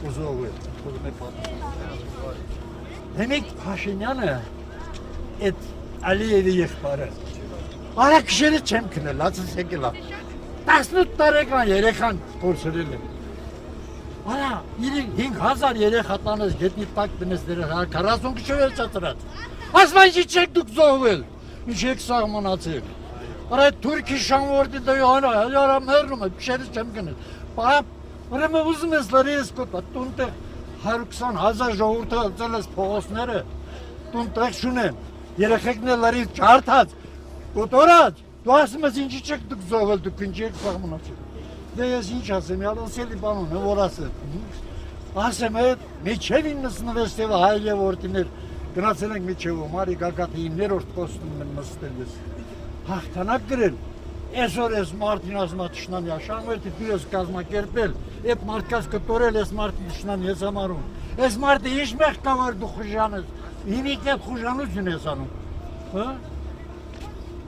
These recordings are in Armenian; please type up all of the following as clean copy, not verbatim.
Ուզով է, Դեմիք Փաշինյանը այդ Ալիևի եղբայրը Արաքշերը չեմ քնել, լացս եկել է 18 տարեկան երեխան փորձել է Արա 5000 երեխա տանես գետնի տակ դնես դեր 40 քիչ է ծածրած Ասում ինչի չեք դուք զոհվել ինչ եք սահմանացել Արա Թուրքի շանվորդի դե արա մեռնում է քշերը չեմ քնել Ուրեմն ուզում ես լրիես կոտա տունտեղ 120,000 ժողովուրդը ըլծել ես փողոցները տունտեղ շունեն երեխեքն էլ լրիվ ջարդած կոտորած դու ասում ես ինչի չեք դուք զոհվել դուք ինչի եք սահմանացել Դե ես ինչ ասեմ, յալոսելի բանուն է, որ ասեմ այդ մեջև 96 թևը հայ և որդիներ գնացել ենք մեջևում, արի գագատը 9-րդ պոստում են մստել ես հաղթանակ գրել, այսօր ես մարդին ասմա թշնամի աշանվերդի դու ես կազմակերպել, այդ մարդկաց կտորել ես մարդի թշնամի ես ամարում, ես մարդը ինչ մեղ կավար դու խուժան ես, հիմիկ է խուժանություն ես անում,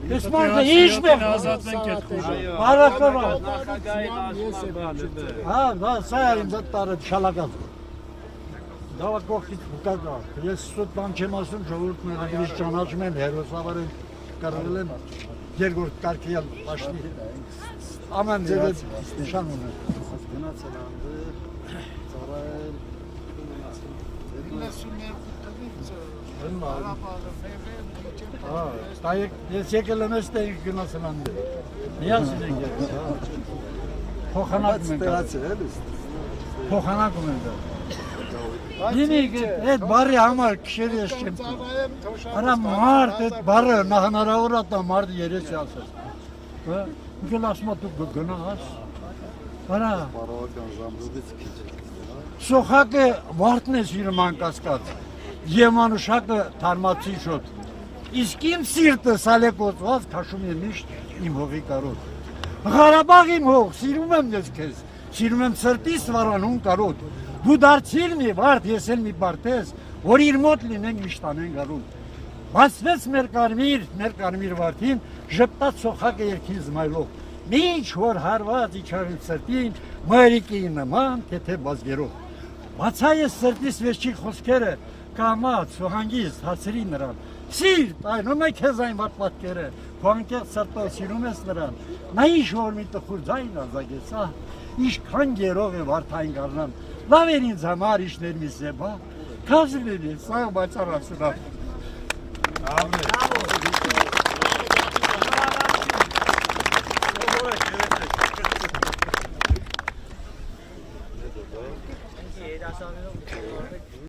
Ես մարդը ինչ մեղ ազատվենք այդ խուժը։ Հա, սա է ինձ այդ տարը շալակած։ Դավա կողքից ուկակա։ Ես սուտ բան չեմ ասում, ժողովուրդն անգլիս ճանաչում են, հերոսավար են կարվել են, երկրորդ կարգի էլ պաշնի։ Ամեն ձև նշան ունեն։ Գնացել անդը, ծառայել, Ես եկել եմ ես տեղ գնացել անդը։ Միասին ենք եկել։ Փոխանակում են դա։ Դիմիկ, այդ բարի համար քշեր ես չեմ տում։ Արա մարդ, այդ բարը հնարավոր է տա մարդը երես է ասես։ Գել ասմա դու գնաս։ Արա։ Սոխակը վարդն է սիրում անկասկած։ Եմանուշակը թարմացի շոտ։ Իսկ իմ սիրտը սալեկոծված քաշում է միշտ իմ հողի կարոտ։ Ղարաբաղ իմ հող, սիրում եմ ես քեզ, սիրում եմ սրտիս վարանուն կարոտ։ Դու դարձիր մի վարդ, ես էլ մի բարդես, որ իր մոտ լինենք միշտ անեն գարուն։ Բացվեց մեր կարմիր վարդին, ժպտած սոխակը երկին զմայլով։ Մինչ որ հարված իջարին սրտին, մայրիկի նման թեթե բազգերով։ Բացա ես սրտիս վերջի խոսքերը, կամած, հանգիստ, հացրի նրան։ Սիրտ, այնում է քեզ այն վատ պատկերը, քո անկեղծ սրտով սիրում ես նրան։ Նա ինչ-որ մի տխուր ձայն ազագեց, ինչքան գերով է վարդային գարնան։ Լավ էր ինձ համար իշներ մի սեբա, կազվել է, սա բացառասուրա։